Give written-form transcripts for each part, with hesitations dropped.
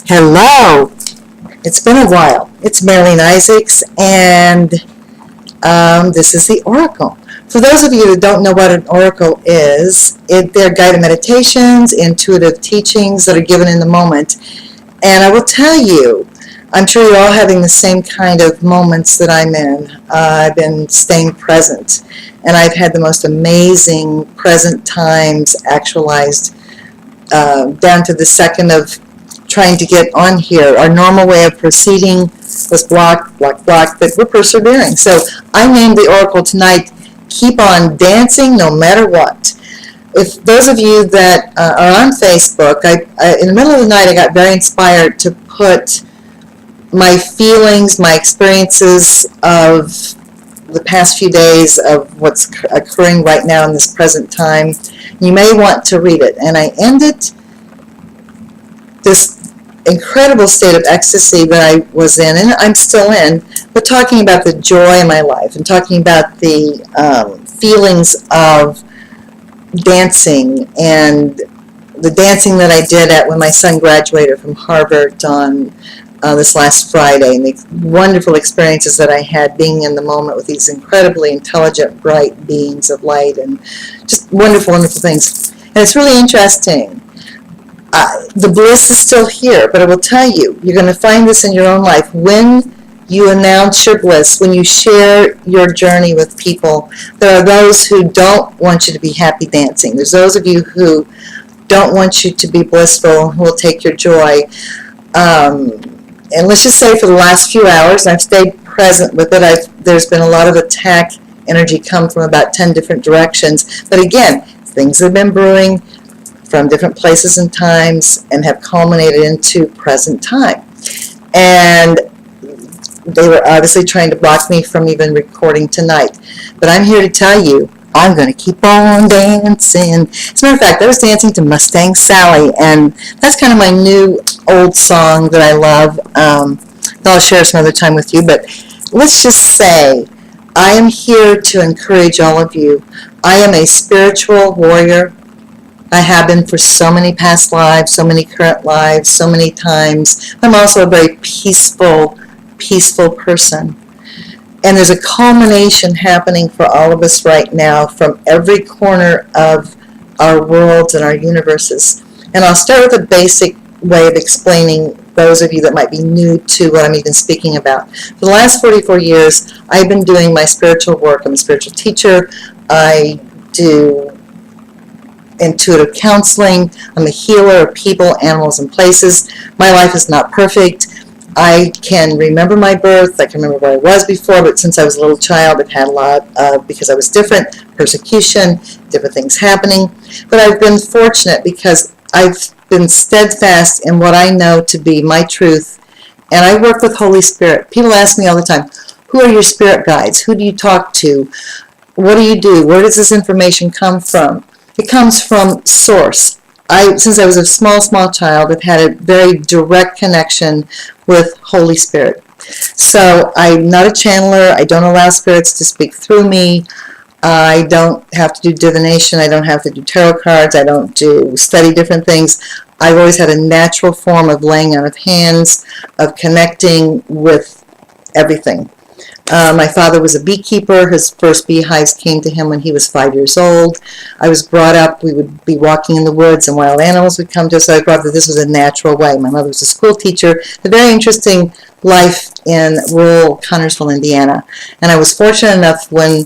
Hello. It's been a while. It's Marilyn Isaacs, and this is the Oracle. For those of you that don't know what an Oracle is, they're guided meditations, intuitive teachings that are given in the moment. And I will tell you, I'm sure you're all having the same kind of moments that I'm in. I've been staying present, and I've had the most amazing present times actualized down to the second of trying to get on here. Our normal way of proceeding was blocked, but we're persevering. So I named the Oracle tonight, Keep on Dancing No Matter What. If those of you that are on Facebook, in the middle of the night I got very inspired to put my feelings, my experiences of the past few days of what's occurring right now in this present time. You may want to read it. And I ended this incredible state of ecstasy that I was in, and I'm still in, but talking about the joy in my life and talking about the feelings of dancing and the dancing that I did at when my son graduated from Harvard on this last Friday, and the wonderful experiences that I had being in the moment with these incredibly intelligent, bright beings of light, and just wonderful, wonderful things. And it's really interesting. The bliss is still here, but I will tell you, you're going to find this in your own life. When you announce your bliss, when you share your journey with people, there are those who don't want you to be happy dancing. There's those of you who don't want you to be blissful, who will take your joy. And let's just say for the last few hours, and I've stayed present with it, there's been a lot of attack energy come from about 10 different directions. But again, things have been brewing from different places and times and have culminated into present time. And they were obviously trying to block me from even recording tonight. But I'm here to tell you, I'm going to keep on dancing. As a matter of fact, I was dancing to Mustang Sally, and that's kind of my new old song that I love. That I'll share some other time with you. But let's just say, I am here to encourage all of you. I am a spiritual warrior. I have been for so many past lives, so many current lives, so many times. I'm also a very peaceful person. And there's a culmination happening for all of us right now from every corner of our worlds and our universes. And I'll start with a basic way of explaining those of you that might be new to what I'm even speaking about. For the last 44 years, I've been doing my spiritual work. I'm a spiritual teacher. I do intuitive counseling. I'm a healer of people, animals, and places. My life is not perfect. I can remember my birth. I can remember where I was before, but since I was a little child, I've had a lot of, because I was different, persecution, different things happening. But I've been fortunate because I've been steadfast in what I know to be my truth, and I work with Holy Spirit. People ask me all the time, who are your spirit guides? Who do you talk to? What do you do? Where does this information come from? It comes from Source. Since I was a small child, I've had a very direct connection with Holy Spirit. So I'm not a channeler. I don't allow spirits to speak through me. I don't have to do divination. I don't have to do tarot cards. I don't study different things. I've always had a natural form of laying on of hands, of connecting with everything. My father was a beekeeper. His first beehives came to him when he was 5 years old. I was brought up, we would be walking in the woods and wild animals would come to us. So I thought that this was a natural way. My mother was a school teacher. A very interesting life in rural Connersville, Indiana. And I was fortunate enough when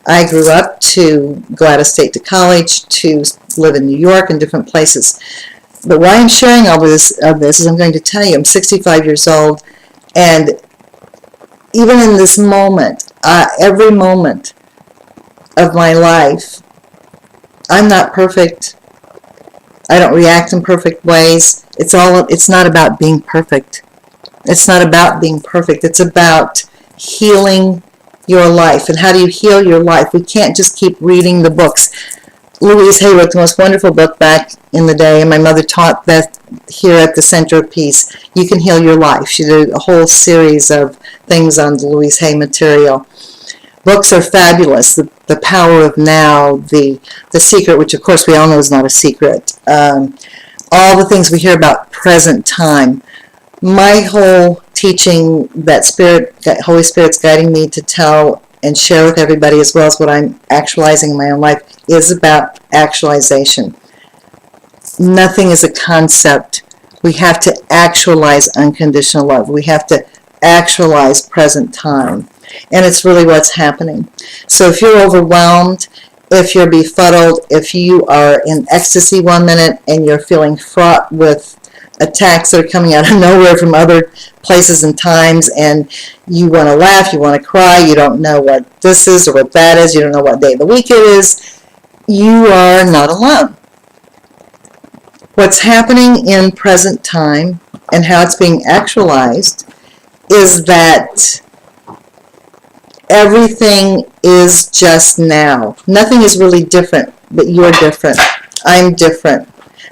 I grew up to go out of state to college, to live in New York and different places. But why I'm sharing all of this is I'm going to tell you, I'm 65 years old, and even in this moment, every moment of my life, I'm not perfect. I don't react in perfect ways. It's not about being perfect. It's not about being perfect. It's about healing your life. And how do you heal your life? We can't just keep reading the books. Louise Hay wrote the most wonderful book back in the day, and my mother taught that here at the Center of Peace. You can heal your life. She did a whole series of things on the Louise Hay material. Books are fabulous. The Power of Now, the Secret, which of course we all know is not a secret. All the things we hear about present time. My whole teaching that Holy Spirit's guiding me to tell and share with everybody, as well as what I'm actualizing in my own life, is about actualization. Nothing is a concept. We have to actualize unconditional love. We have to actualize present time. And it's really what's happening. So if you're overwhelmed, if you're befuddled, if you are in ecstasy one minute and you're feeling fraught with attacks that are coming out of nowhere from other places and times, and you want to laugh, you want to cry, you don't know what this is or what that is, you don't know what day of the week it is, you are not alone. What's happening in present time and how it's being actualized is that everything is just now. Nothing is really different, but you're different. I'm different.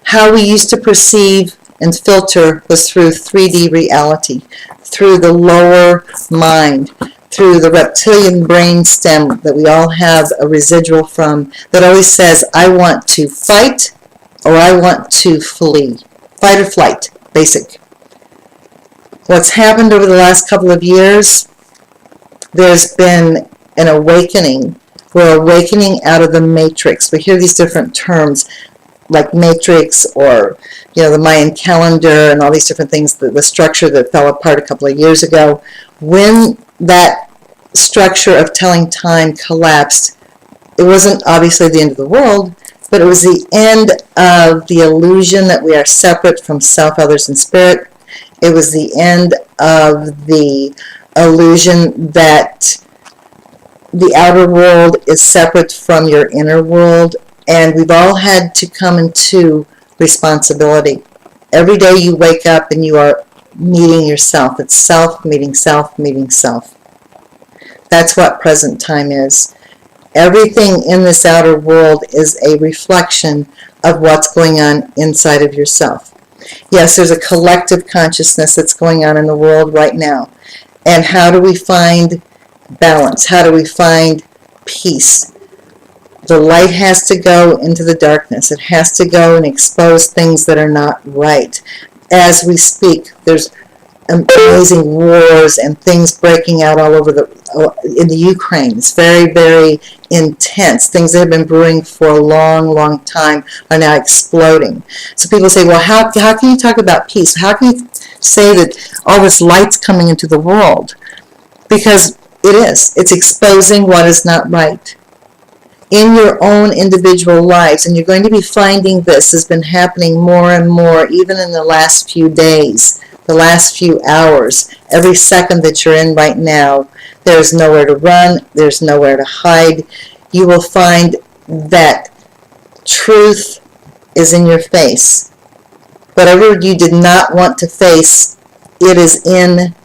How we used to perceive and filter was through 3D reality, through the lower mind, through the reptilian brain stem that we all have a residual from, that always says, I want to fight or I want to flee. Fight or flight, basic. What's happened over the last couple of years, there's been an awakening. We're awakening out of the matrix. We hear these different terms like matrix, or the Mayan calendar, and all these different things, the structure that fell apart a couple of years ago. When that structure of telling time collapsed, it wasn't obviously the end of the world, but it was the end of the illusion that we are separate from self, others, and spirit. It was the end of the illusion that the outer world is separate from your inner world, and we've all had to come into responsibility. Every day you wake up and you are meeting yourself. It's self meeting self meeting self. That's what present time is. Everything in this outer world is a reflection of what's going on inside of yourself. Yes, there's a collective consciousness that's going on in the world right now. And how do we find balance? How do we find peace? The light has to go into the darkness. It has to go and expose things that are not right. As we speak, there's amazing wars and things breaking out all over in the Ukraine. It's very, very intense. Things that have been brewing for a long, long time are now exploding. So people say, well, how can you talk about peace? How can you say that all this light's coming into the world? Because it is. It's exposing what is not right in your own individual lives. And you're going to be finding this has been happening more and more, even in the last few days, the last few hours. Every second that you're in right now, there's nowhere to run, there's nowhere to hide. You will find that truth is in your face. Whatever you did not want to face, it is in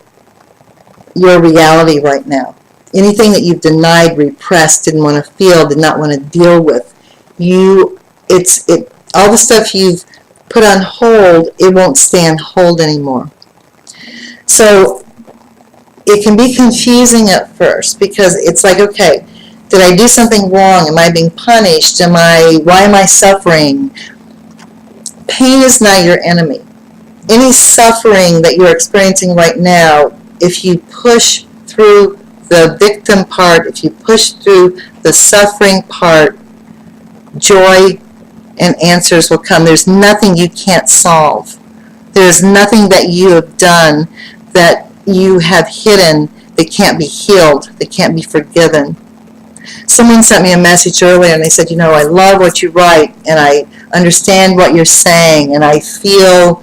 your reality right now. Anything that you've denied, repressed, didn't want to feel, did not want to deal with, all the stuff you've put on hold, it won't stay on hold anymore. So it can be confusing at first, because it's like, okay, did I do something wrong? Am I being punished? Why am I suffering? Pain is not your enemy. Any suffering that you're experiencing right now, if you push through the victim part, if you push through the suffering part, joy and answers will come. There's nothing you can't solve. There's nothing that you have done that you have hidden that can't be healed, that can't be forgiven. Someone sent me a message earlier and they said, I love what you write and I understand what you're saying and I feel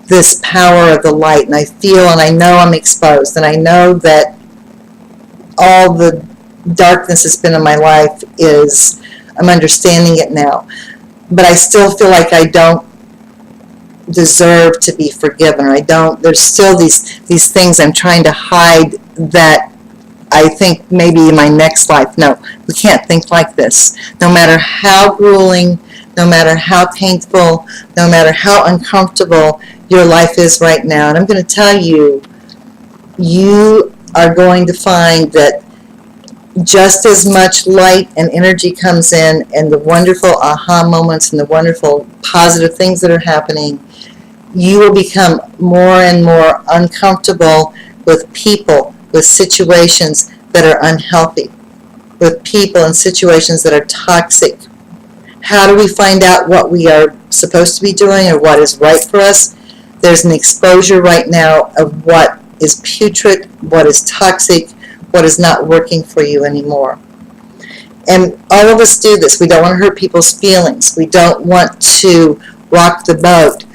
this power of the light and I feel and I know I'm exposed and I know that all the darkness that's been in my life I'm understanding it now. But I still feel like I don't deserve to be forgiven, or there's still these things I'm trying to hide that I think maybe in my next life. No, we can't think like this. No matter how grueling, no matter how painful, no matter how uncomfortable your life is right now. And I'm going to tell you, you are going to find that just as much light and energy comes in and the wonderful aha moments and the wonderful positive things that are happening, You will become more and more uncomfortable with people, with situations that are unhealthy, with people and situations that are toxic. How do we find out what we are supposed to be doing or what is right for us? There's an exposure right now of what is putrid, what is toxic, what is not working for you anymore. And all of us do this. We don't want to hurt people's feelings. We don't want to rock the boat.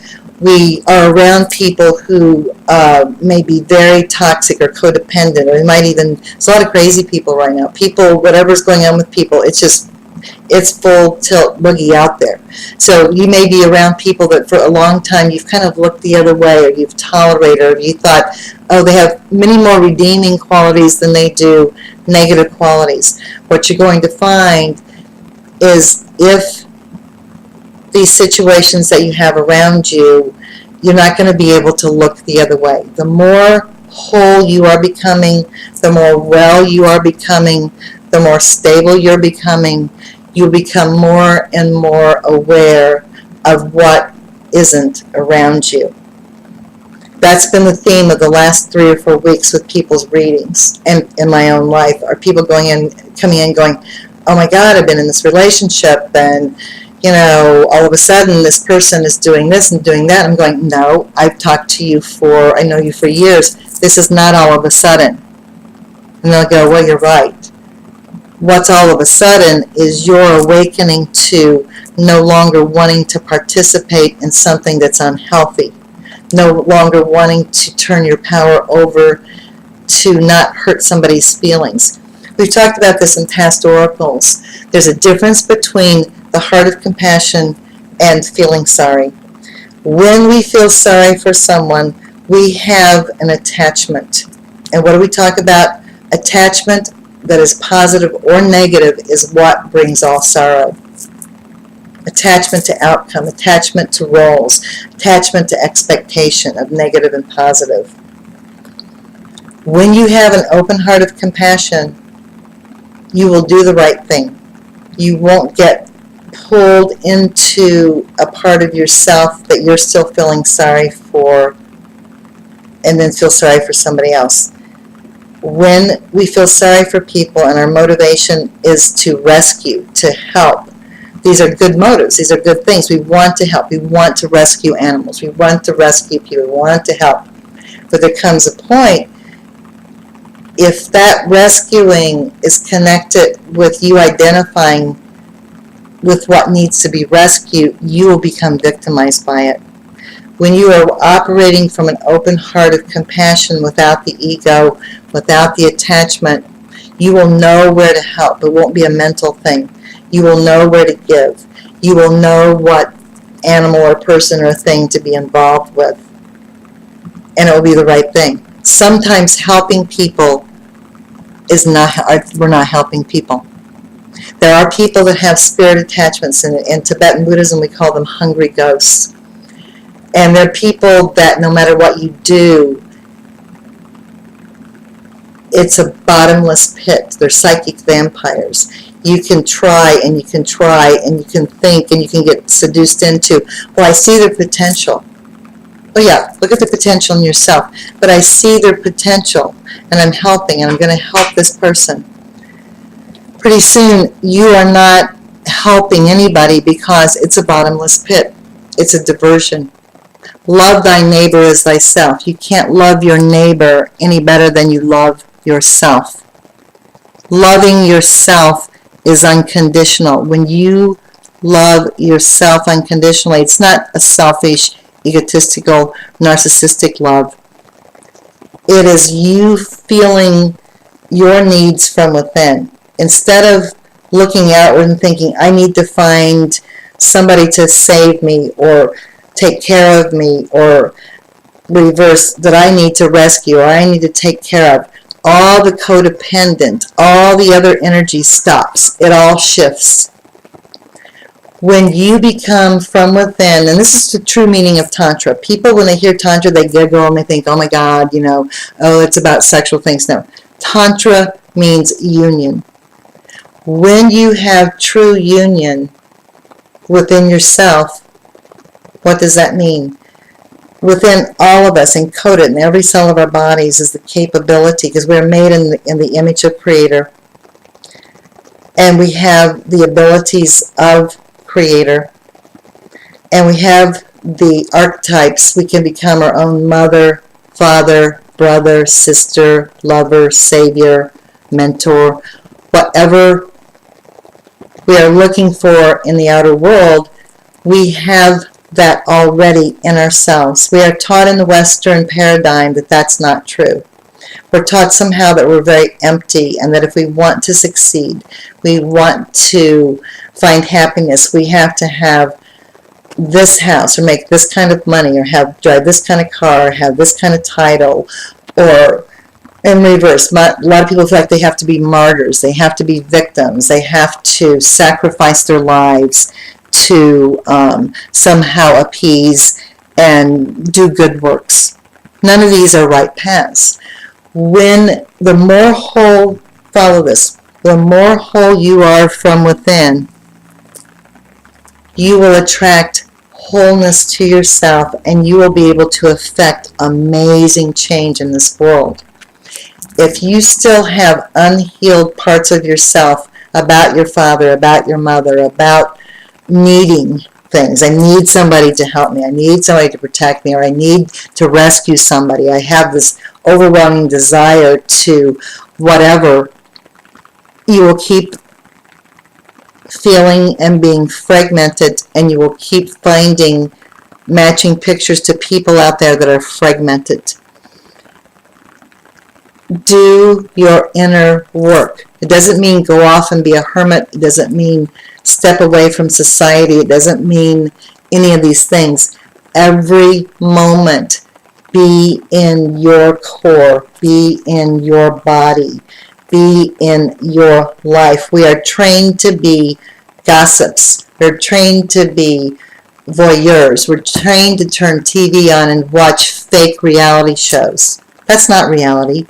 We are around people who may be very toxic or codependent, or we might even, there's a lot of crazy people right now. People, whatever's going on with people, it's full tilt boogie out there. So you may be around people that for a long time you've kind of looked the other way, or you've tolerated, or you thought, oh, they have many more redeeming qualities than they do negative qualities. What you're going to find is if these situations that you have around you, you're not going to be able to look the other way. The more whole you are becoming, the more well you are becoming, the more stable you're becoming, you become more and more aware of what isn't around you. That's been the theme of the last 3 or 4 weeks with people's readings and in my own life, are people coming in going, oh my God, I've been in this relationship and all of a sudden this person is doing this and doing that. I'm going, no, I've talked to you I know you for years. This is not all of a sudden. And they'll go, well, you're right. What's all of a sudden is you're awakening to no longer wanting to participate in something that's unhealthy. No longer wanting to turn your power over to not hurt somebody's feelings. We've talked about this in past oracles. There's a difference between the heart of compassion and feeling sorry. When we feel sorry for someone, we have an attachment. And what do we talk about? Attachment that is positive or negative is what brings all sorrow. Attachment to outcome, attachment to roles, attachment to expectation of negative and positive. When you have an open heart of compassion, you will do the right thing. You won't get pulled into a part of yourself that you're still feeling sorry for and then feel sorry for somebody else. When we feel sorry for people and our motivation is to rescue, to help, these are good motives. These are good things. We want to help. We want to rescue animals. We want to rescue people. We want to help. But there comes a point, if that rescuing is connected with you identifying with what needs to be rescued, you will become victimized by it. When you are operating from an open heart of compassion without the ego, without the attachment, you will know where to help. It won't be a mental thing. You will know where to give. You will know what animal or person or thing to be involved with. And it will be the right thing. Sometimes helping people we're not helping people. There are people that have spirit attachments. In Tibetan Buddhism, we call them hungry ghosts. And they're people that no matter what you do, it's a bottomless pit. They're psychic vampires. You can try and you can try and you can think and you can get seduced into, well, I see their potential. Well, yeah, look at the potential in yourself. But I see their potential and I'm helping and I'm going to help this person. Pretty soon you are not helping anybody because it's a bottomless pit. It's a diversion. Love thy neighbor as thyself. You can't love your neighbor any better than you love yourself. Loving yourself is unconditional. When you love yourself unconditionally, it's not a selfish, egotistical, narcissistic love. It is you feeling your needs from within. Instead of looking outward and thinking, I need to find somebody to save me or take care of me, or reverse, that I need to rescue or I need to take care of. All the codependent, all the other energy stops. It all shifts. When you become from within, and this is the true meaning of Tantra. People, when they hear Tantra, they giggle and they think, oh my God, oh, it's about sexual things. No. Tantra means union. When you have true union within yourself, what does that mean? within all of us, encoded in every cell of our bodies, is the capability, because we're made in the image of Creator, and we have the abilities of Creator, and we have the archetypes. We can become our own mother, father, brother, sister, lover, savior, mentor, whatever we are looking for in the outer world. We have that already in ourselves. We are taught in the Western paradigm that that's not true. We're taught somehow that we're very empty, and that if we want to succeed, we want to find happiness, we have to have this house, or make this kind of money, or drive this kind of car, or have this kind of title, or in reverse. A lot of people feel like they have to be martyrs, they have to be victims, they have to sacrifice their lives to somehow appease and do good works. None of these are right paths. When the more whole, follow this, the more whole you are from within, you will attract wholeness to yourself, and you will be able to affect amazing change in this world. If you still have unhealed parts of yourself about your father, about your mother, about needing things, I need somebody to help me, I need somebody to protect me, or I need to rescue somebody, I have this overwhelming desire to whatever, you will keep feeling and being fragmented, and you will keep finding matching pictures to people out there that are fragmented. Do your inner work. It doesn't mean go off and be a hermit. It doesn't mean step away from society. It doesn't mean any of these things. Every moment, be in your core, be in your body, be in your life. We are trained to be gossips. We're trained to be voyeurs. We're trained to turn TV on and watch fake reality shows. That's not reality.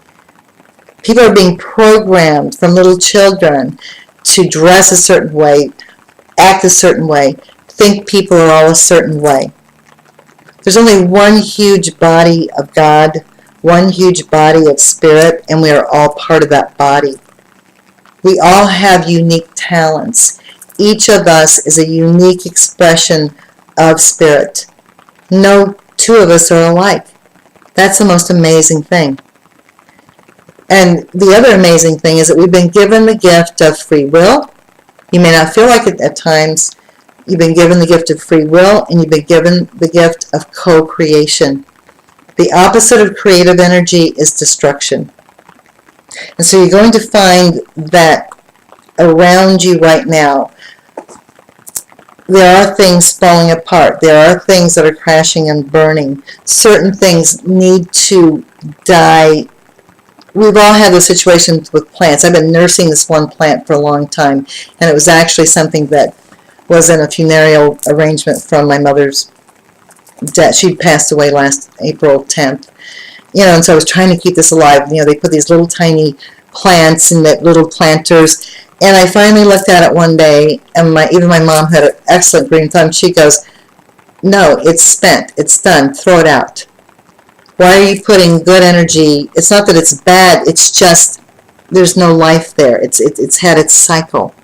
People are being programmed from little children to dress a certain way, act a certain way, think people are all a certain way. There's only one huge body of God, one huge body of spirit, and we are all part of that body. We all have unique talents. Each of us is a unique expression of spirit. No two of us are alike. That's the most amazing thing. And the other amazing thing is that we've been given the gift of free will. You may not feel like it at times. You've been given the gift of free will, and you've been given the gift of co-creation. The opposite of creative energy is destruction. And so you're going to find that around you right now, there are things falling apart. There are things that are crashing and burning. Certain things need to die. We've all had those situations with plants. I've been nursing this one plant for a long time, and it was actually something that was in a funereal arrangement from my mother's death. She passed away last April 10th. And so I was trying to keep this alive. They put these little tiny plants in that little planters, and I finally looked at it one day, and even my mom had an excellent green thumb. She goes, "No, it's spent. It's done. Throw it out. Why are you putting good energy?" It's not that it's bad. It's just there's no life there. It's had its cycle.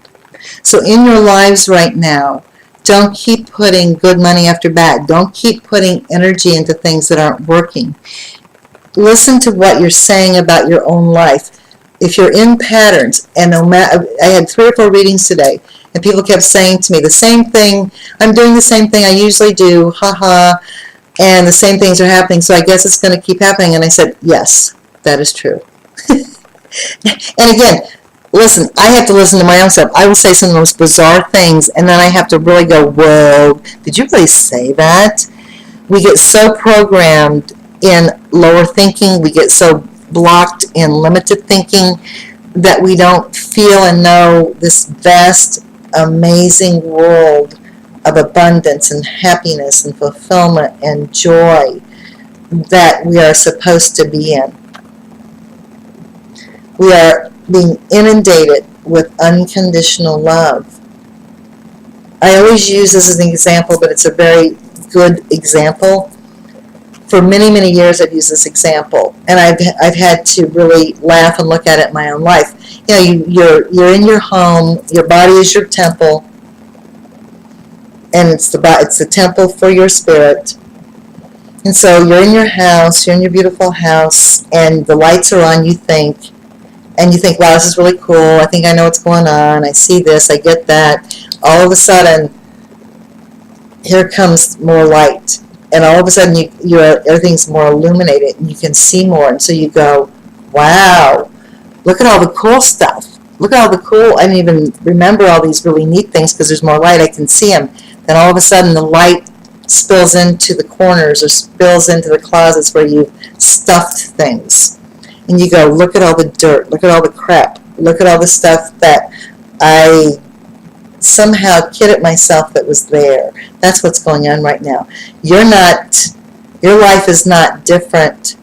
So in your lives right now, don't keep putting good money after bad. Don't keep putting energy into things that aren't working. Listen to what you're saying about your own life. If you're in patterns, and I had 3 or 4 readings today, and people kept saying to me the same thing. I'm doing the same thing I usually do, haha, and the same things are happening, so I guess it's going to keep happening. And I said, yes, that is true. And again, listen, I have to listen to my own self. I will say some of the most bizarre things, and then I have to really go, whoa, did you really say that? We get so programmed in lower thinking, we get so blocked in limited thinking that we don't feel and know this vast, amazing world of abundance and happiness and fulfillment and joy that we are supposed to be in. We are being inundated with unconditional love. I always use this as an example, but it's a very good example. for many, many years I've used this example, and I've had to really laugh and look at it in my own life. You know, you're in your home, your body is your temple, and it's the temple for your spirit. And so you're in your house, you're in your beautiful house, and the lights are on, you think, wow, this is really cool, I think I know what's going on, I see this, I get that. All of a sudden, here comes more light, and all of a sudden everything's more illuminated, and you can see more, and so you go, wow, look at all the cool stuff. Look at all the cool, I didn't even remember all these really neat things because there's more light, I can see them. Then all of a sudden the light spills into the corners or spills into the closets where you've stuffed things. And you go, look at all the dirt, look at all the crap, look at all the stuff that I somehow kidded myself that was there. That's what's going on right now. Your life is not different.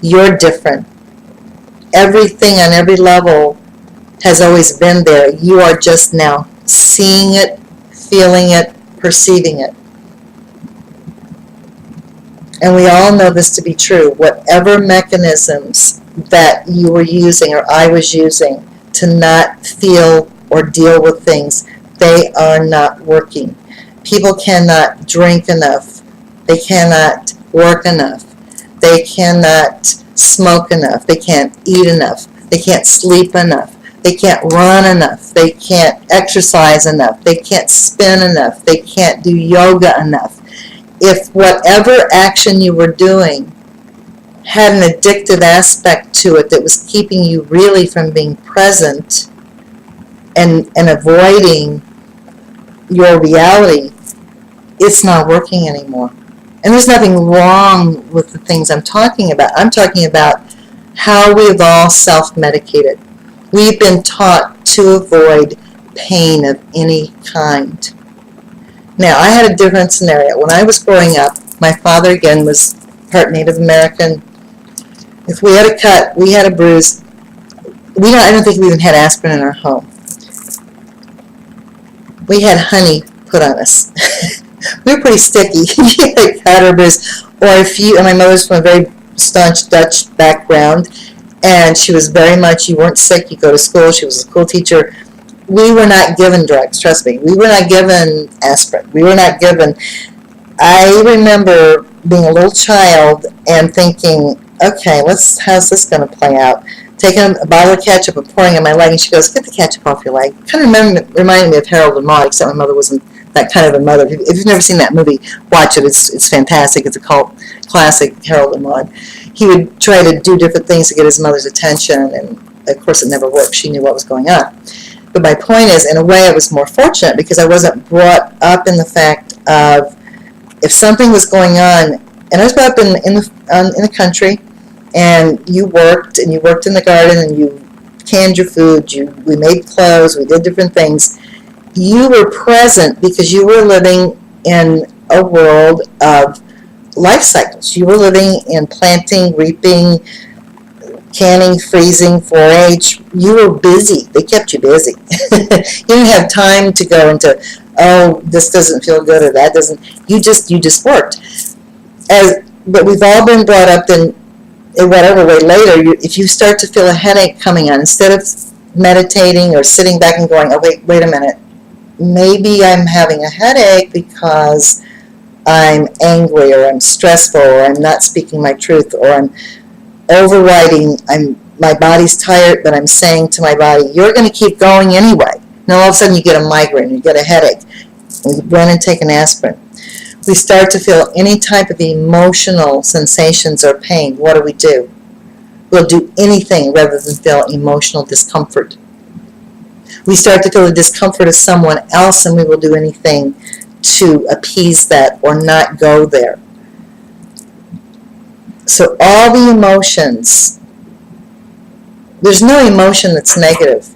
You're different. Everything on every level has always been there. You are just now seeing it, feeling it, perceiving it. And we all know this to be true. Whatever mechanisms that you were using or I was using to not feel or deal with things, they are not working. People cannot drink enough. They cannot work enough. They cannot smoke enough. They can't eat enough. They can't sleep enough. They can't run enough. They can't exercise enough. They can't spin enough. They can't do yoga enough. If whatever action you were doing had an addictive aspect to it that was keeping you really from being present and avoiding your reality, it's not working anymore. And there's nothing wrong with the things I'm talking about. I'm talking about how we've all self-medicated. We've been taught to avoid pain of any kind. Now, I had a different scenario. When I was growing up, my father, again, was part Native American. If we had a cut, we had a bruise, I don't think we even had aspirin in our home. We had honey put on us. We were pretty sticky. You had a cut or bruise. And my mother's from a very staunch Dutch background, and she was very much, you weren't sick, you go to school, she was a school teacher. We were not given drugs, trust me. We were not given aspirin. We were not given. I remember being a little child and thinking, okay, how's this going to play out? Taking a bottle of ketchup and pouring it on my leg, and she goes, get the ketchup off your leg. Kind of reminded me of Harold and Maude, except my mother wasn't that kind of a mother. If you've never seen that movie, watch it. It's fantastic. It's a cult classic, Harold and Maude. He would try to do different things to get his mother's attention, and of course it never worked. She knew what was going on. But my point is, in a way, I was more fortunate because I wasn't brought up in the fact of if something was going on, and I was brought up in the country, and you worked in the garden, and you canned your food, we made clothes, we did different things. You were present because you were living in a world of life cycles. You were living in planting, reaping, canning, freezing, 4-H. You were busy. They kept you busy. You didn't have time to go into, oh, this doesn't feel good or that doesn't. You just worked. But we've all been brought up in whatever way later. If you start to feel a headache coming on, instead of meditating or sitting back and going, oh, wait a minute, maybe I'm having a headache because I'm angry or I'm stressful or I'm not speaking my truth or I'm overriding, my body's tired, but I'm saying to my body, you're going to keep going anyway. Now all of a sudden you get a migraine, you get a headache, and you run and take an aspirin. We start to feel any type of emotional sensations or pain. What do? We'll do anything rather than feel emotional discomfort. We start to feel the discomfort of someone else, and we will do anything to appease that or not go there. So all the emotions, there's no emotion that's negative.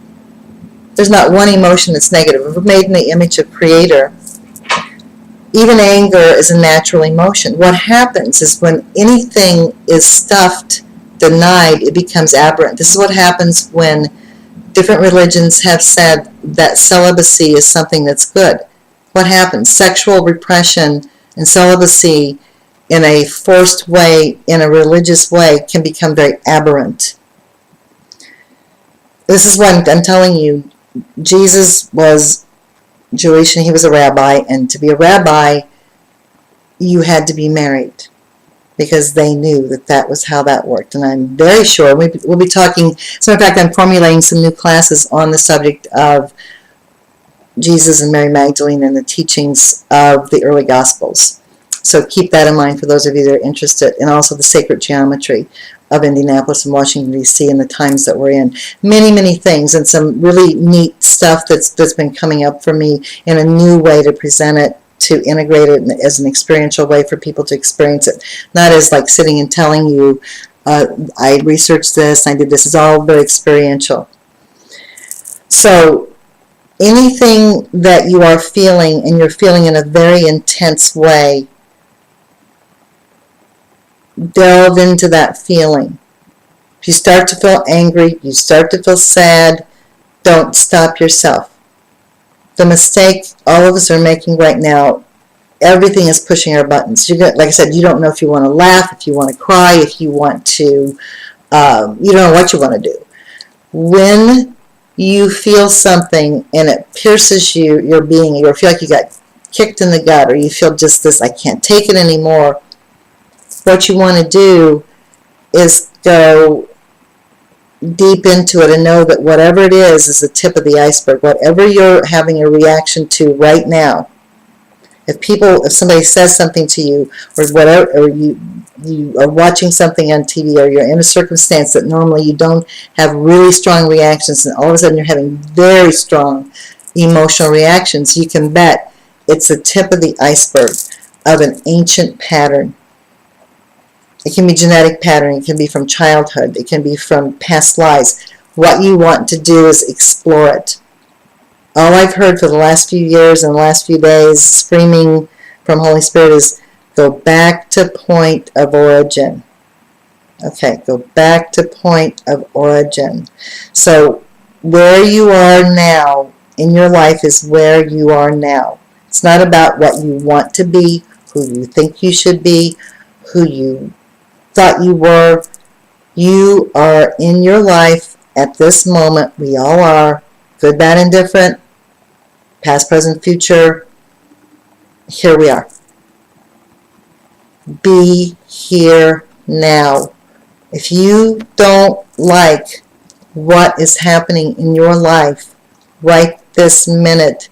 There's not one emotion that's negative. If we're made in the image of Creator, even anger is a natural emotion. What happens is when anything is stuffed, denied, it becomes aberrant. This is what happens when different religions have said that celibacy is something that's good. What happens? Sexual repression and celibacy in a forced way, in a religious way, can become very aberrant. This is what I'm telling you. Jesus was Jewish and he was a rabbi, and to be a rabbi, you had to be married because they knew that that was how that worked. And I'm very sure we'll be talking, so in fact I'm formulating some new classes on the subject of Jesus and Mary Magdalene and the teachings of the early Gospels. So keep that in mind for those of you that are interested, and also the sacred geometry of Indianapolis and Washington, D.C. and the times that we're in. Many, many things, and some really neat stuff that's been coming up for me in a new way to present it, to integrate it as an experiential way for people to experience it. Not as like sitting and telling you, I researched this, I did this. It's all very experiential. So anything that you are feeling, and you're feeling in a very intense way, delve into that feeling. If you start to feel angry, you start to feel sad, don't stop yourself. The mistake all of us are making right now, everything is pushing our buttons. Like I said, you don't know if you want to laugh, if you want to cry, if you want to, you don't know what you want to do. When you feel something and it pierces your being, or feel like you got kicked in the gut, or you feel just this, I can't take it anymore, what you want to do is go deep into it and know that whatever it is the tip of the iceberg. Whatever you're having a reaction to right now, if somebody says something to you, or whatever, or you are watching something on TV, or you're in a circumstance that normally you don't have really strong reactions, and all of a sudden you're having very strong emotional reactions, you can bet it's the tip of the iceberg of an ancient pattern. It can be genetic pattern, it can be from childhood, it can be from past lives. What you want to do is explore it. All I've heard for the last few years and the last few days screaming from Holy Spirit is, go back to point of origin. Okay, go back to point of origin. So where you are now in your life is where you are now. It's not about what you want to be, who you think you should be, who you thought you were. You are in your life at this moment. We all are. Good, bad, indifferent. Past, present, future. Here we are. Be here now. If you don't like what is happening in your life right this minute,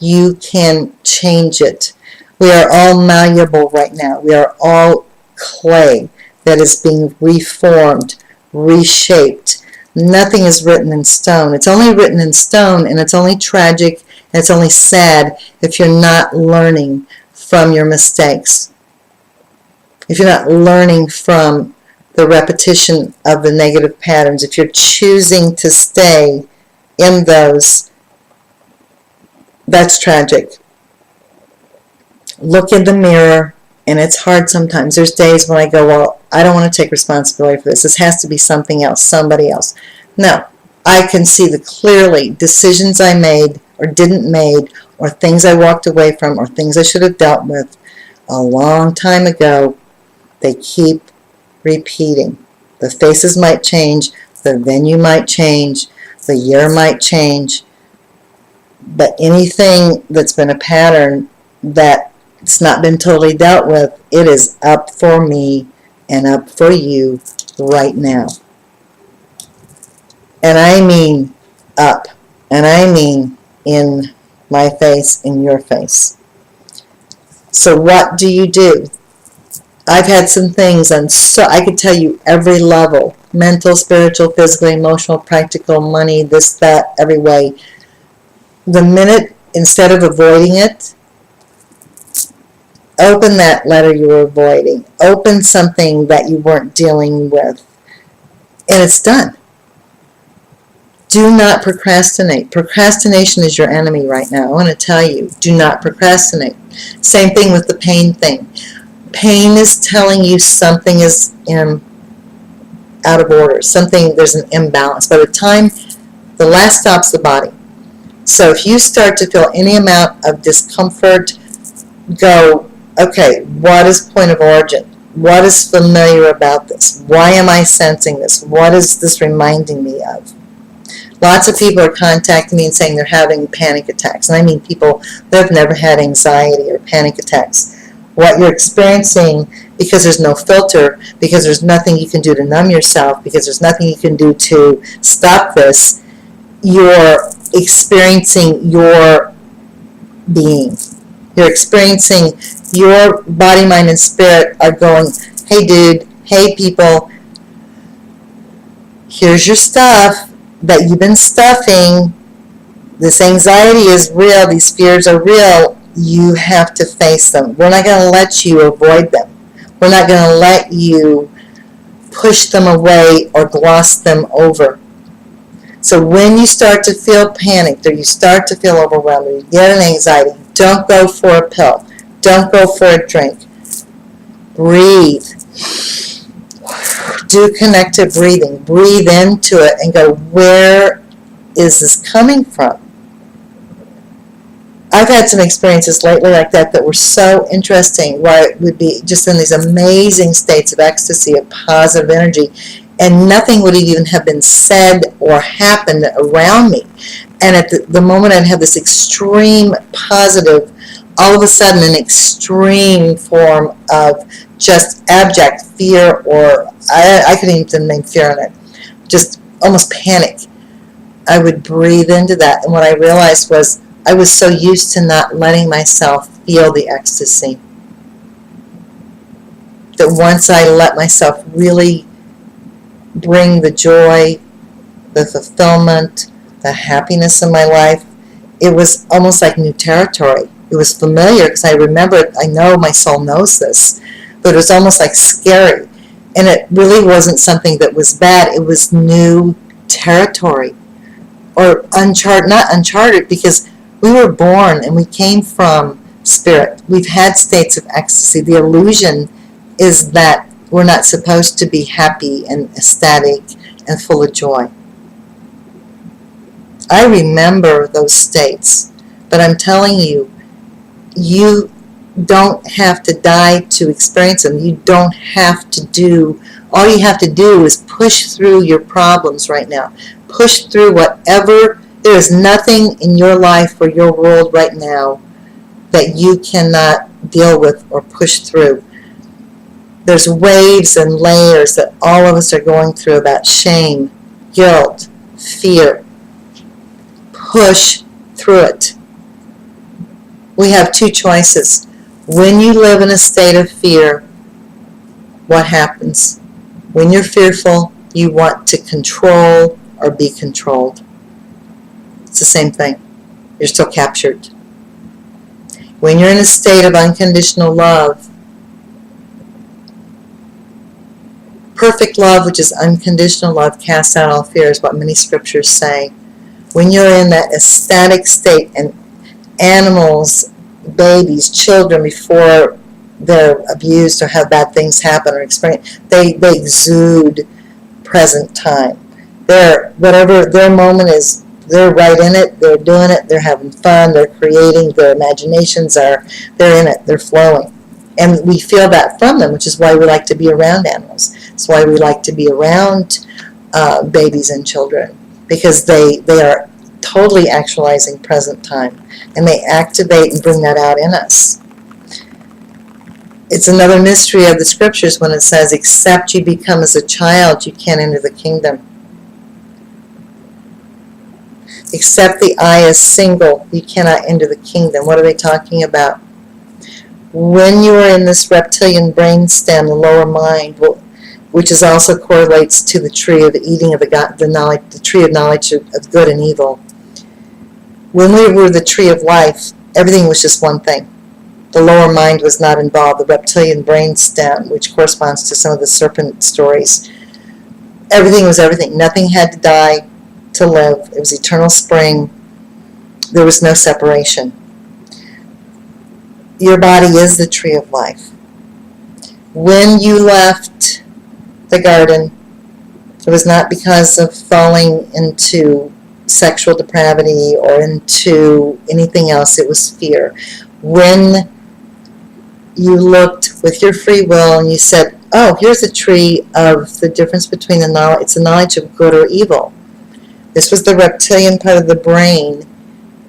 you can change it. We are all malleable right now. We are all clay that is being reformed, reshaped. Nothing is written in stone. It's only written in stone, and it's only tragic, and it's only sad if you're not learning from your mistakes. If you're not learning from the repetition of the negative patterns, if you're choosing to stay in those, that's tragic. Look in the mirror, and it's hard sometimes. There's days when I go, well, I don't want to take responsibility for this. This has to be something else, somebody else. No, I can see clearly decisions I made or didn't made, or things I walked away from, or things I should have dealt with a long time ago. They keep repeating. The faces might change, the venue might change, the year might change, but anything that's been a pattern that it's not been totally dealt with, it is up for me and up for you right now. And I mean up, and I mean in my face, in your face. So what do you do? I've had some things, and so I could tell you every level: mental, spiritual, physical, emotional, practical, money, this, that, every way. The minute, instead of avoiding it, open that letter you were avoiding. Open something that you weren't dealing with, and it's done. Do not procrastinate. Procrastination is your enemy right now. I want to tell you, do not procrastinate. Same thing with the pain thing. Pain is telling you something is out of order. There's an imbalance. By the time the last stop's the body. So if you start to feel any amount of discomfort, go Okay, what is point of origin? What is familiar about this? Why am I sensing this? What is this reminding me of? Lots of people are contacting me and saying they're having panic attacks. And I mean people that have never had anxiety or panic attacks. What you're experiencing, because there's no filter, because there's nothing you can do to numb yourself, because there's nothing you can do to stop this, you're experiencing your being. You're experiencing your body, mind, and spirit are going, hey dude, hey people, here's your stuff that you've been stuffing. This anxiety is real. These fears are real. You have to face them. We're not going to let you avoid them. We're not going to let you push them away or gloss them over. So when you start to feel panicked or you start to feel overwhelmed or you get an anxiety, don't go for a pill. Don't go for a drink. Breathe. Do connected breathing. Breathe into it and go, where is this coming from? I've had some experiences lately like that that were so interesting, where it would be just in these amazing states of ecstasy, of positive energy, and nothing would even have been said or happened around me. And at the moment I'd have this extreme positive, all of a sudden an extreme form of just abject fear, or I couldn't even name fear in it, just almost panic. I would breathe into that, and what I realized was I was so used to not letting myself feel the ecstasy that once I let myself really bring the joy, the fulfillment, the happiness in my life, it was almost like new territory. It was familiar because I remember it. I know my soul knows this, but it was almost like scary. And it really wasn't something that was bad. It was new territory, or not uncharted, because we were born and we came from spirit. We've had states of ecstasy. The illusion is that we're not supposed to be happy and ecstatic and full of joy. I remember those states, but I'm telling you, you don't have to die to experience them. You don't have to do, all you have to do is push through your problems right now. Push through whatever. There is nothing in your life or your world right now that you cannot deal with or push through. There's waves and layers that all of us are going through about shame, guilt, fear. Push through it. We have two choices. When you live in a state of fear, what happens? When you're fearful, you want to control or be controlled. It's the same thing. You're still captured. When you're in a state of unconditional love, perfect love, which is unconditional love, casts out all fear, is what many scriptures say. When you're in that ecstatic state, and animals, babies, children, before they're abused or have bad things happen or experience, they exude present time. Whatever their moment is, they're right in it, they're doing it, they're having fun, they're creating, their imaginations they're in it, they're flowing. And we feel that from them, which is why we like to be around animals. It's why we like to be around babies and children, because they are totally actualizing present time, and they activate and bring that out in us. It's another mystery of the scriptures when it says, except you become as a child, you can't enter the kingdom. Except the eye is single, you cannot enter the kingdom. What are they talking about? When you are in this reptilian brainstem, the lower mind, which is also correlates to the tree of eating of the tree of knowledge of good and evil. When we were the tree of life, everything was just one thing. The lower mind was not involved. The reptilian brainstem, which corresponds to some of the serpent stories, everything was everything. Nothing had to die to live. It was eternal spring. There was no separation. Your body is the tree of life. When you left the garden, it was not because of falling into sexual depravity or into anything else. It was fear. When you looked with your free will and you said, oh, here's a tree of the difference between the knowledge, it's a knowledge of good or evil. This was the reptilian part of the brain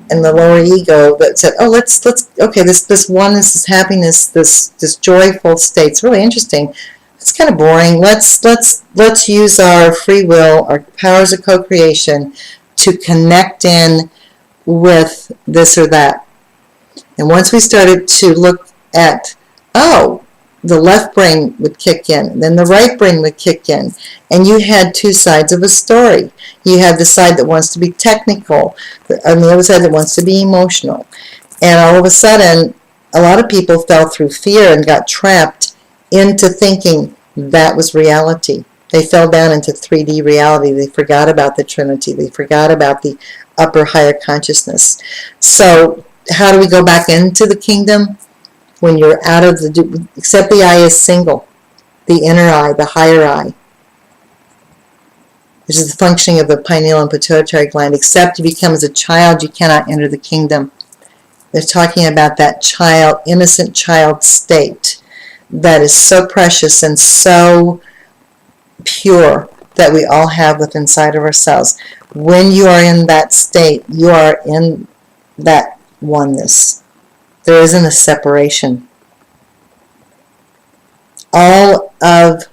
and the lower ego that said, oh, let's okay, this oneness, this happiness, this joyful state, it's really interesting. It's kind of boring. Let's use our free will, our powers of co-creation to connect in with this or that. And once we started to look at, oh, the left brain would kick in, then the right brain would kick in, and you had two sides of a story. You had the side that wants to be technical, and the other side that wants to be emotional. And all of a sudden, a lot of people fell through fear and got trapped into thinking that was reality. They fell down into 3D reality. They forgot about the Trinity. They forgot about the upper, higher consciousness. So how do we go back into the kingdom? When you're out of the, except the eye is single, the inner eye, the higher eye, which is the functioning of the pineal and pituitary gland. Except you become as a child, you cannot enter the kingdom. They're talking about that child, innocent child state that is so precious and so pure that we all have within inside of ourselves. When you are in that state, you are in that oneness. There isn't a separation. All of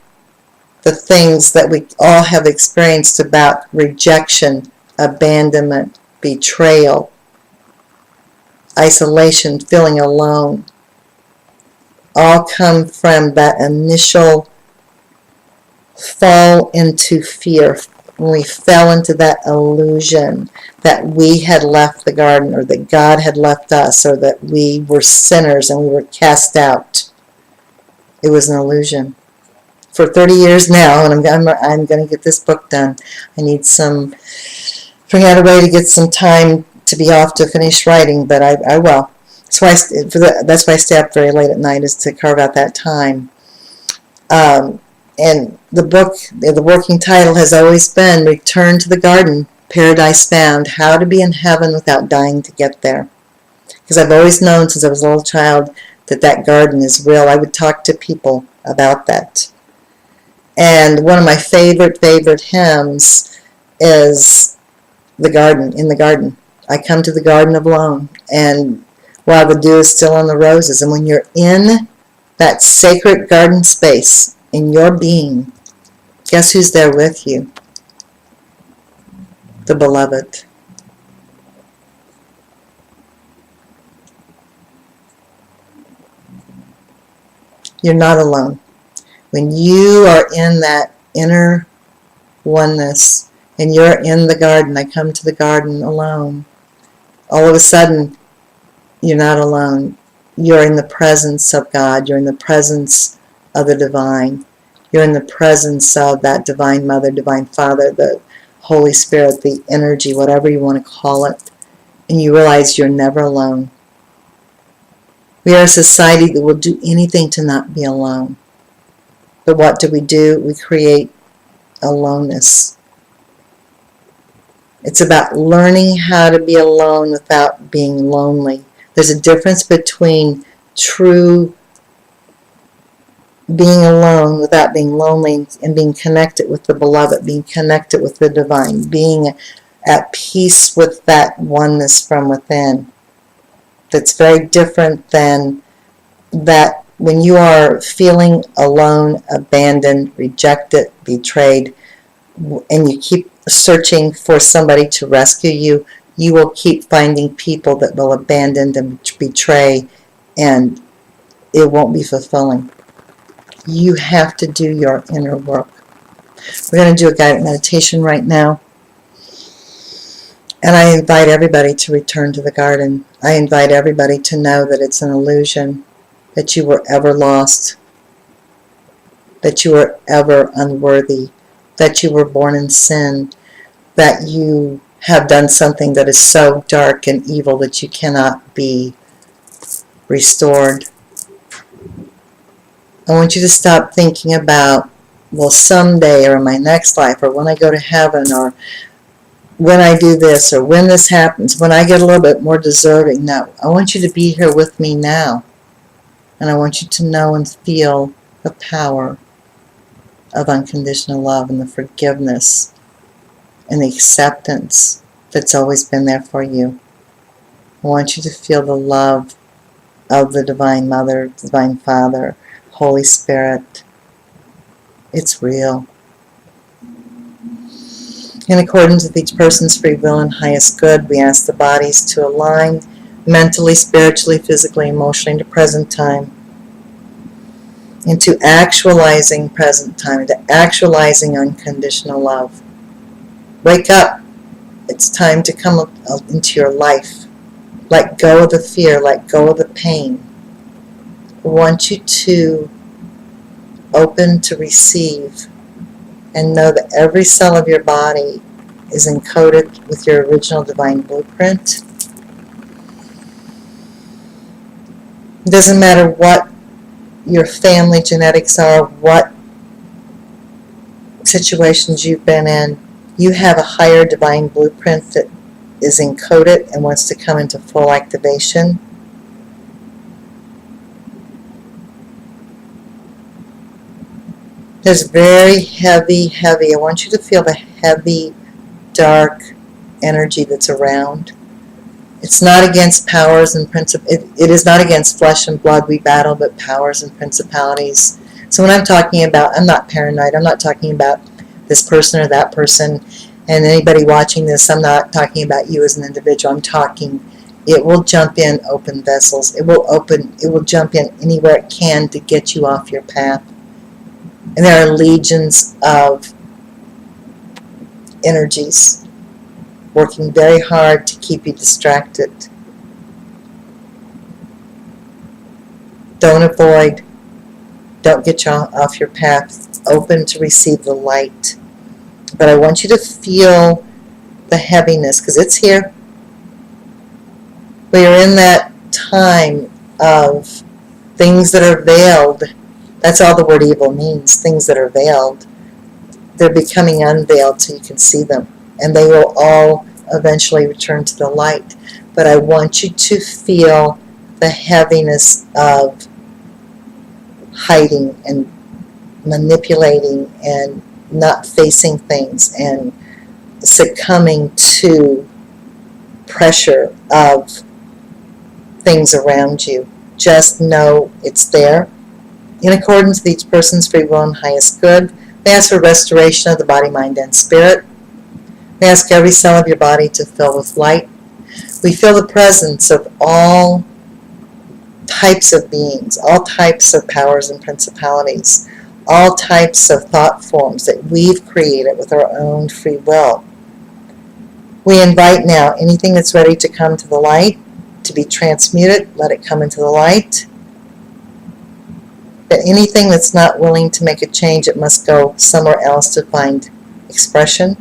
the things that we all have experienced about rejection, abandonment, betrayal, isolation, feeling alone, all come from that initial fall into fear, when we fell into that illusion that we had left the garden, or that God had left us, or that we were sinners and we were cast out. It was an illusion. For 30 years now, and I'm going to get this book done. I need figure out a way to get some time to be off to finish writing, but I will. That's why I stay up very late at night, is to carve out that time. And the book, the working title has always been Return to the Garden, Paradise Found, How to Be in Heaven Without Dying to Get There. Because I've always known since I was a little child that that garden is real. I would talk to people about that. And one of my favorite hymns is The Garden, in the Garden. I come to the garden alone, and while the dew is still on the roses. And when you're in that sacred garden space, in your being, guess who's there with you? The beloved. You're not alone. When you are in that inner oneness and you're in the garden, I come to the garden alone, all of a sudden you're not alone. You're in the presence of God. You're in the presence of the divine. You're in the presence of that divine mother, divine father, the Holy Spirit, the energy, whatever you want to call it. And you realize you're never alone. We are a society that will do anything to not be alone. But what do? We create aloneness. It's about learning how to be alone without being lonely. There's a difference between true being alone without being lonely and being connected with the beloved, being connected with the divine, being at peace with that oneness from within. That's very different than that when you are feeling alone, abandoned, rejected, betrayed, and you keep searching for somebody to rescue you, you will keep finding people that will abandon and betray, and it won't be fulfilling. You have to do your inner work. We're going to do a guided meditation right now. And I invite everybody to return to the garden. I invite everybody to know that it's an illusion, that you were ever lost, that you were ever unworthy, that you were born in sin, that you have done something that is so dark and evil that you cannot be restored. I want you to stop thinking about, well, someday, or in my next life, or when I go to heaven, or when I do this, or when this happens, when I get a little bit more deserving. No, I want you to be here with me now. And I want you to know and feel the power of unconditional love and the forgiveness and the acceptance that's always been there for you. I want you to feel the love of the Divine Mother, Divine Father, Holy Spirit. It's real. In accordance with each person's free will and highest good, we ask the bodies to align mentally, spiritually, physically, emotionally into present time, into actualizing present time, into actualizing unconditional love. Wake up. It's time to come up into your life. Let go of the fear. Let go of the pain. I want you to open to receive and know that every cell of your body is encoded with your original divine blueprint. It doesn't matter what your family genetics are, what situations you've been in, you have a higher divine blueprint that is encoded and wants to come into full activation. There's very heavy, I want you to feel the heavy, dark energy that's around. It's not against powers and it is not against flesh and blood we battle, but powers and principalities. So when I'm talking about, I'm not paranoid, I'm not talking about this person or that person, and anybody watching this, I'm not talking about you as an individual, I'm talking, it will jump in open vessels, it will jump in anywhere it can to get you off your path. And there are legions of energies working very hard to keep you distracted. Don't avoid, don't get you off your path, open to receive the light. But I want you to feel the heaviness, because it's here. We are in that time of things that are veiled. That's all the word evil means, things that are veiled. They're becoming unveiled so you can see them. And they will all eventually return to the light. But I want you to feel the heaviness of hiding and manipulating and not facing things and succumbing to pressure of things around you. Just know it's there. In accordance with each person's free will and highest good, we ask for restoration of the body, mind, and spirit. We ask every cell of your body to fill with light. We feel the presence of all types of beings, all types of powers and principalities, all types of thought forms that we've created with our own free will. We invite now anything that's ready to come to the light, to be transmuted, let it come into the light. But anything that's not willing to make a change, it must go somewhere else to find expression.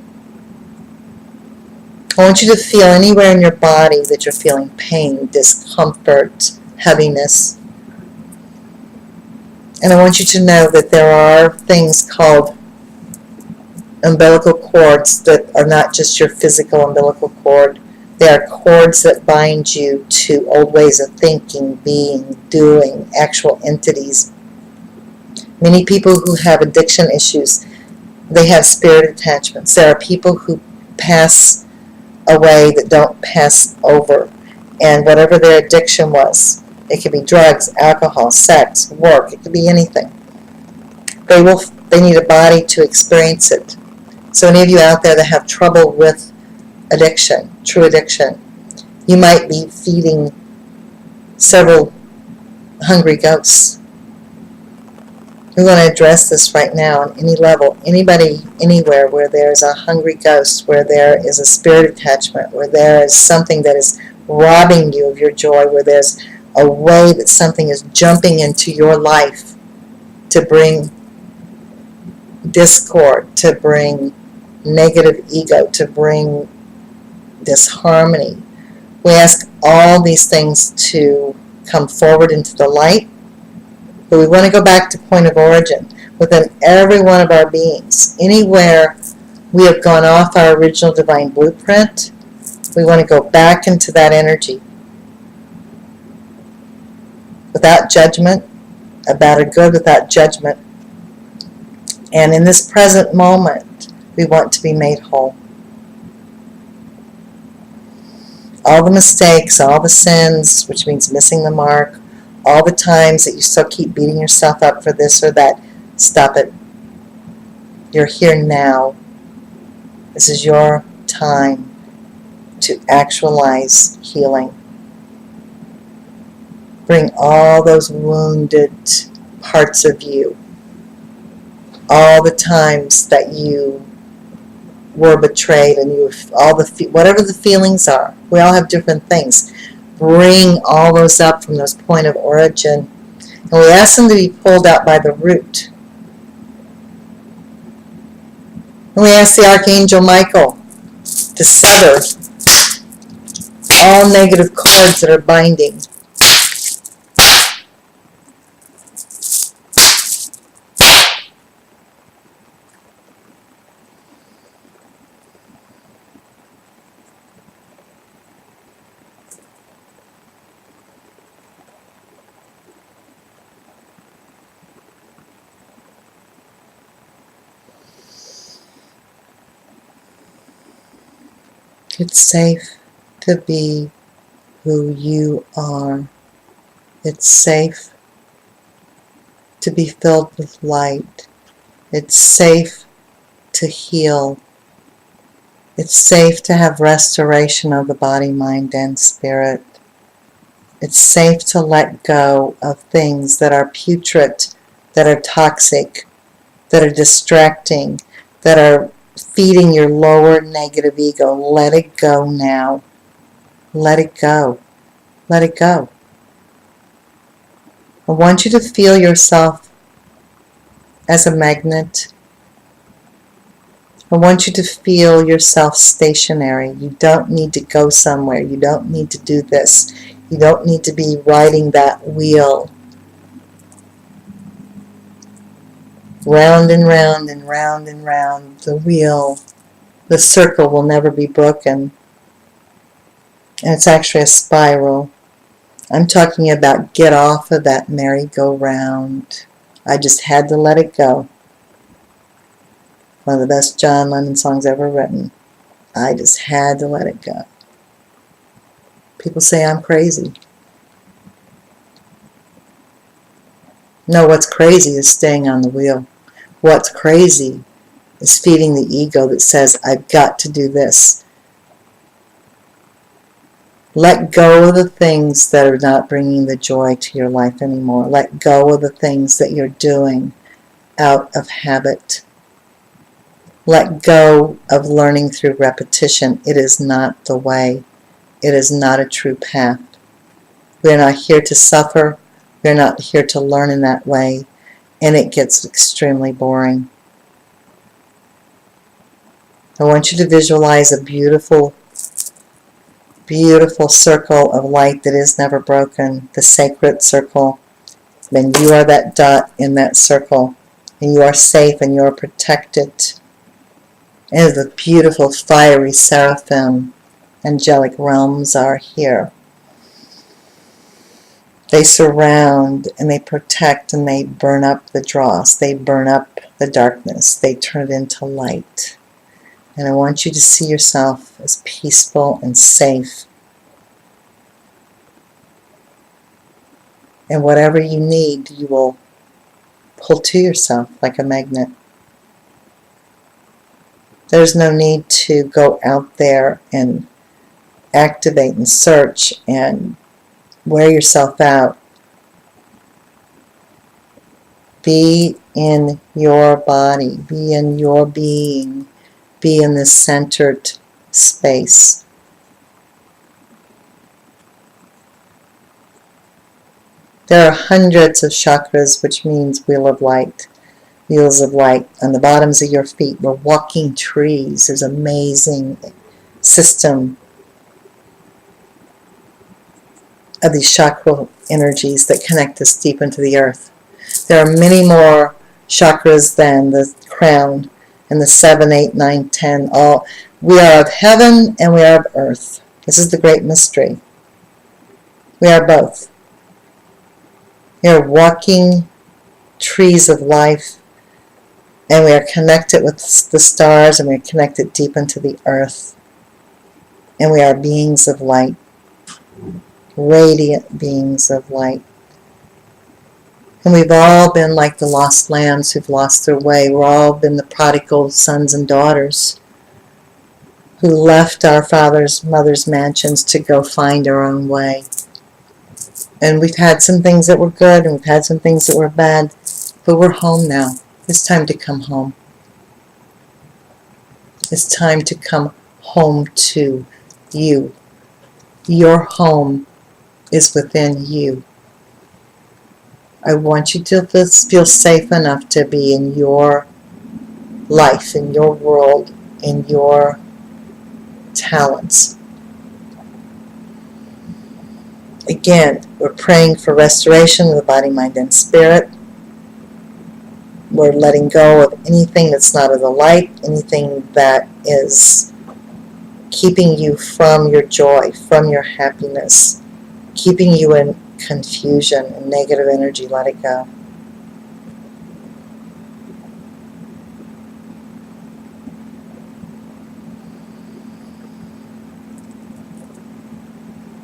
I want you to feel anywhere in your body that you're feeling pain, discomfort, heaviness. And I want you to know that there are things called umbilical cords that are not just your physical umbilical cord. They are cords that bind you to old ways of thinking, being, doing, actual entities. Many people who have addiction issues, they have spirit attachments. There are people who pass away that don't pass over. And whatever their addiction was, it could be drugs, alcohol, sex, work, it could be anything. They need a body to experience it. So any of you out there that have trouble with addiction, true addiction, you might be feeding several hungry ghosts. We want to address this right now on any level. Anybody, anywhere where there's a hungry ghost, where there is a spirit attachment, where there is something that is robbing you of your joy, where there's a way that something is jumping into your life to bring discord, to bring negative ego, to bring disharmony. We ask all these things to come forward into the light. But we want to go back to point of origin within every one of our beings. Anywhere we have gone off our original divine blueprint, we want to go back into that energy. without judgment, a bad or good without judgment. And in this present moment, we want to be made whole. All the mistakes, all the sins, which means missing the mark, all the times that you still keep beating yourself up for this or that, stop it. You're here now. This is your time to actualize healing. Bring all those wounded parts of you, all the times that you were betrayed, and you all the whatever the feelings are. We all have different things. Bring all those up from this point of origin, and we ask them to be pulled out by the root. And we ask the Archangel Michael to sever all negative cords that are binding. It's safe to be who you are. It's safe to be filled with light. It's safe to heal. It's safe to have restoration of the body, mind, and spirit. It's safe to let go of things that are putrid, that are toxic, that are distracting, that are feeding your lower negative ego. Let it go now. Let it go. Let it go. I want you to feel yourself as a magnet. I want you to feel yourself stationary. You don't need to go somewhere. You don't need to do this. You don't need to be riding that wheel. Round and round and round and round the wheel. The circle will never be broken. And it's actually a spiral. I'm talking about get off of that merry-go-round. I just had to let it go. One of the best John Lennon songs ever written. I just had to let it go. People say I'm crazy. No, what's crazy is staying on the wheel. What's crazy is feeding the ego that says, I've got to do this. Let go of the things that are not bringing the joy to your life anymore. Let go of the things that you're doing out of habit. Let go of learning through repetition. It is not the way. It is not a true path. We're not here to suffer. We're not here to learn in that way. And it gets extremely boring. I want you to visualize a beautiful, beautiful circle of light that is never broken. The sacred circle. Then you are that dot in that circle. And you are safe and you are protected. And the beautiful fiery seraphim angelic realms are here. They surround and they protect and they burn up the dross. They burn up the darkness. They turn it into light. And I want you to see yourself as peaceful and safe. And whatever you need, you will pull to yourself like a magnet. There's no need to go out there and activate and search and wear yourself out. Be in your body. Be in your being. Be in this centered space. There are hundreds of chakras, which means wheel of light. Wheels of light on the bottoms of your feet. We're walking trees. There's an amazing system of these chakra energies that connect us deep into the earth. There are many more chakras than the crown, and the 7, 8, 9, 10. All we are of heaven and we are of earth. This is the great mystery. We are both. We are walking trees of life, and we are connected with the stars, and we are connected deep into the earth. And we are beings of light, radiant beings of light. And we've all been like the lost lambs who've lost their way. We've all been the prodigal sons and daughters who left our father's, mother's mansions to go find our own way. And we've had some things that were good, and we've had some things that were bad, but we're home now. It's time to come home. It's time to come home to you. Your home is within you. I want you to feel safe enough to be in your life, in your world, in your talents. Again, we're praying for restoration of the body, mind, and spirit. We're letting go of anything that's not of the light, anything that is keeping you from your joy, from your happiness, keeping you in confusion and negative energy. Let it go.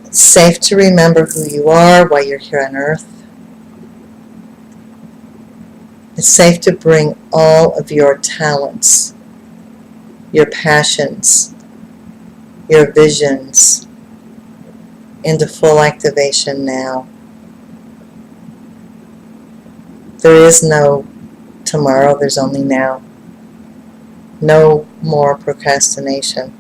It's safe to remember who you are while you're here on earth. It's safe to bring all of your talents, your passions, your visions into full activation now. There is no tomorrow, there's only now. No more procrastination.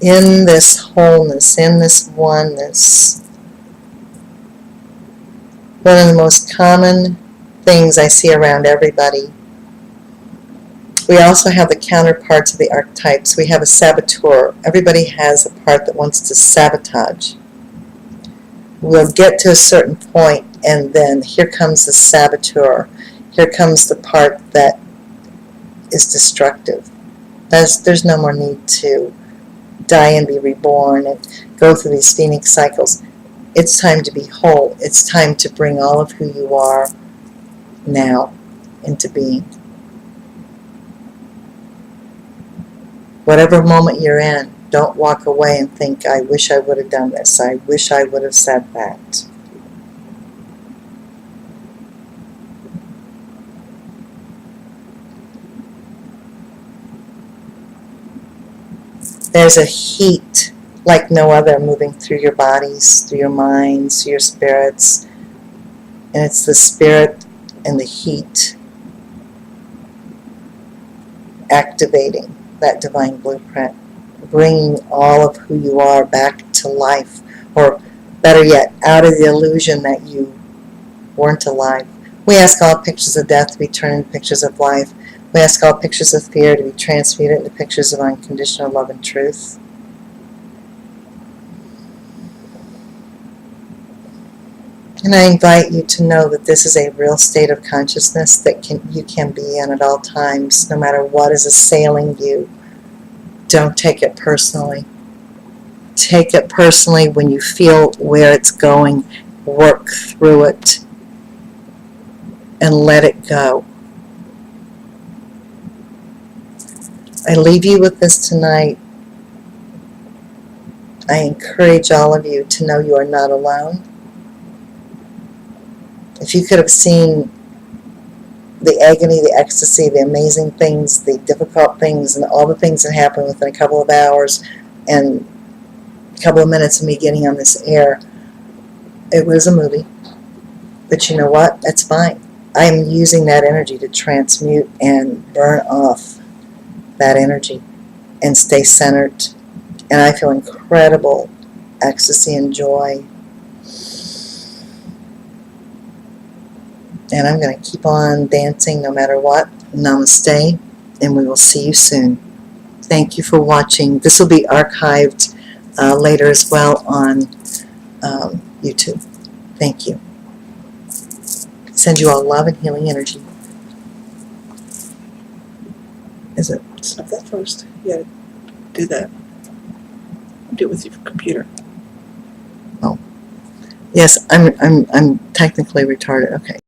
In this wholeness, in this oneness, one of the most common things I see around everybody. We also have the counterparts of the archetypes. We have a saboteur. Everybody has a part that wants to sabotage. We'll get to a certain point, and then here comes the saboteur. Here comes the part that is destructive. There's no more need to die and be reborn and go through these phoenix cycles. It's time to be whole. It's time to bring all of who you are now into being. Whatever moment you're in, don't walk away and think, I wish I would have done this. I wish I would have said that. There's a heat like no other moving through your bodies, through your minds, through your spirits. And it's the spirit and the heat activating that divine blueprint, bringing all of who you are back to life, or better yet, out of the illusion that you weren't alive. We ask all pictures of death to be turned into pictures of life. We ask all pictures of fear to be transmuted into pictures of unconditional love and truth. And I invite you to know that this is a real state of consciousness that you can be in at all times, no matter what is assailing you. Don't take it personally. Take it personally when you feel where it's going. Work through it and let it go. I leave you with this tonight. I encourage all of you to know you are not alone. If you could have seen the agony, the ecstasy, the amazing things, the difficult things, and all the things that happen within a couple of hours and a couple of minutes of me getting on this air, it was a movie. But you know what? That's fine. I am using that energy to transmute and burn off that energy and stay centered. And I feel incredible ecstasy and joy. And I'm going to keep on dancing no matter what. Namaste, and we will see you soon. Thank you for watching. This will be archived later as well on YouTube. Thank you. Send you all love and healing energy. Is it? Stop that first. Yeah. do that. Do it with your computer. Yes, I'm technically retarded. Okay.